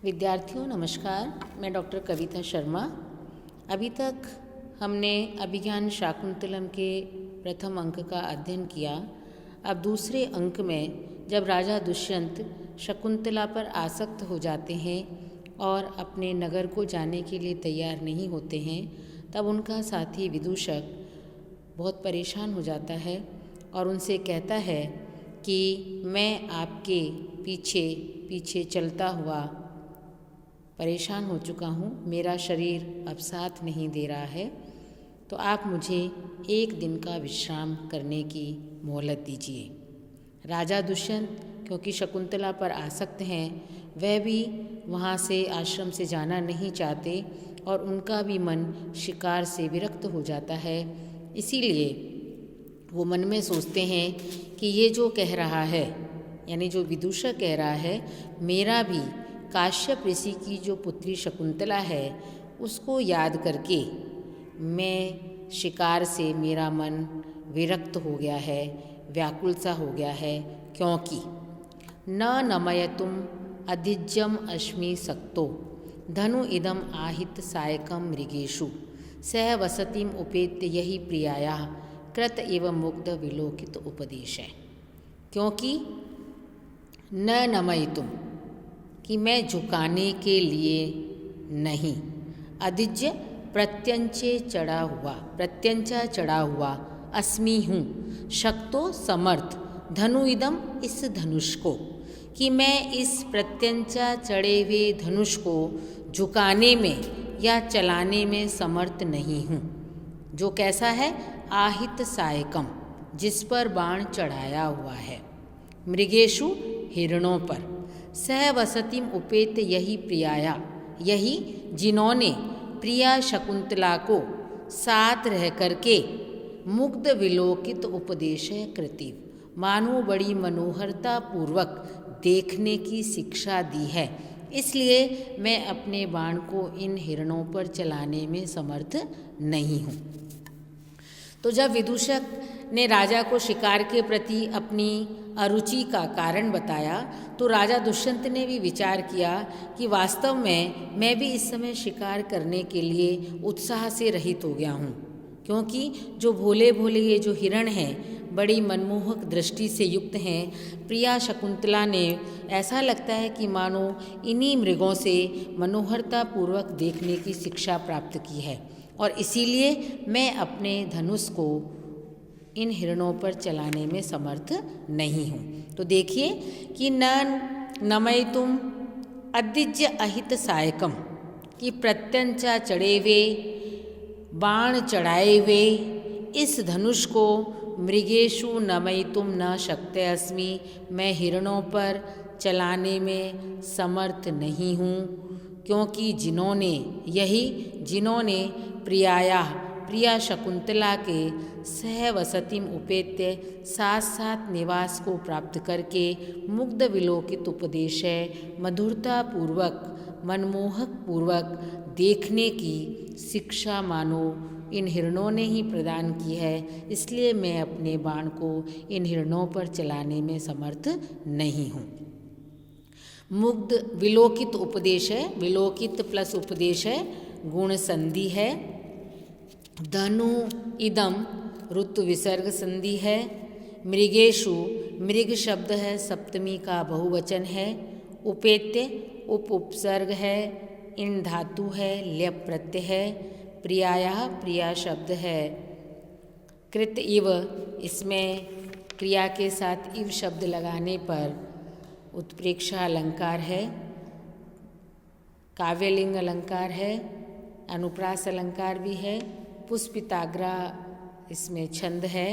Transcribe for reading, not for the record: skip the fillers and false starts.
विद्यार्थियों नमस्कार। मैं डॉक्टर कविता शर्मा। अभी तक हमने अभिज्ञान शाकुंतलम के प्रथम अंक का अध्ययन किया। अब दूसरे अंक में जब राजा दुष्यंत शकुंतला पर आसक्त हो जाते हैं और अपने नगर को जाने के लिए तैयार नहीं होते हैं, तब उनका साथी विदूषक बहुत परेशान हो जाता है और उनसे कहता है कि मैं आपके पीछे पीछे चलता हुआ परेशान हो चुका हूँ, मेरा शरीर अब साथ नहीं दे रहा है, तो आप मुझे एक दिन का विश्राम करने की मोहलत दीजिए। राजा दुष्यंत क्योंकि शकुंतला पर आसक्त हैं, वह भी वहाँ से आश्रम से जाना नहीं चाहते और उनका भी मन शिकार से विरक्त हो जाता है। इसीलिए वो मन में सोचते हैं कि ये जो कह रहा है, यानी जो विदूषक कह रहा है, मेरा भी काश्यप ऋषि की जो पुत्री शकुंतला है उसको याद करके मैं शिकार से मेरा मन विरक्त हो गया है, व्याकुल सा हो गया है, क्योंकि न नमयतुम अधिज्यम अश्मि सक्तो धनु इदम आहित सायकम मृगेषु सह वसतिम उपेत्य यही प्रियाया कृत एवं मुग्ध विलोकित उपदेश है। क्योंकि न नमयतुम कि मैं झुकाने के लिए नहीं, अधिज्य प्रत्यंचा चढ़ा हुआ अस्मि हूँ, शक्तो समर्थ धनु इदम इस धनुष को, कि मैं इस प्रत्यंचा चढ़े हुए धनुष को झुकाने में या चलाने में समर्थ नहीं हूँ। जो कैसा है? आहित सायकम, जिस पर बाण चढ़ाया हुआ है, मृगेषु हिरणों पर, सह वसतिम उपेत यही प्रियाया, यही जिन्होंने प्रिया शकुंतला को साथ रह करके मुग्ध विलोकित उपदेश कृति, मानो बड़ी मनोहरता पूर्वक देखने की शिक्षा दी है, इसलिए मैं अपने बाण को इन हिरणों पर चलाने में समर्थ नहीं हूँ। तो जब विदूषक ने राजा को शिकार के प्रति अपनी अरुचि का कारण बताया, तो राजा दुष्यंत ने भी विचार किया कि वास्तव में मैं भी इस समय शिकार करने के लिए उत्साह से रहित हो गया हूँ, क्योंकि जो भोले भोले ये जो हिरण हैं बड़ी मनमोहक दृष्टि से युक्त हैं। प्रिया शकुंतला ने ऐसा लगता है कि मानो इन्हीं मृगों से मनोहरता पूर्वक देखने की शिक्षा प्राप्त की है, और इसीलिए मैं अपने धनुष को इन हिरणों पर चलाने में समर्थ नहीं हूँ। तो देखिए कि न नमयतुम अधिज्य अहित सायकम, कि प्रत्यंचा चढ़े हुए बाण चढ़ाए हुए इस धनुष को मृगेषु नमयितुम न शक्ते अस्मि, मैं हिरणों पर चलाने में समर्थ नहीं हूँ, क्योंकि जिन्होंने प्रिया शकुंतला के सहवसतिम उपेत्य साथ साथ निवास को प्राप्त करके मुग्ध विलोकित उपदेश मधुरता पूर्वक मनमोहक पूर्वक देखने की शिक्षा मानो इन हिरणों ने ही प्रदान की है, इसलिए मैं अपने बाण को इन हिरणों पर चलाने में समर्थ नहीं हूँ। मुग्ध विलोकित उपदेश है, विलोकित प्लस उपदेश है, गुण संधि है। धनु इदम ऋतु विसर्ग संधि है। मृगेषु मृग शब्द है, सप्तमी का बहुवचन है। उपेत्य उपसर्ग है, इन धातु है, ल्यप प्रत्यय है। प्रियाया प्रिया शब्द है। कृत इव, इसमें क्रिया के साथ इव शब्द लगाने पर उत्प्रेक्षा अलंकार है, काव्यलिंग अलंकार है, अनुप्रास अलंकार भी है। पुष्पिताग्रा इसमें छंद है।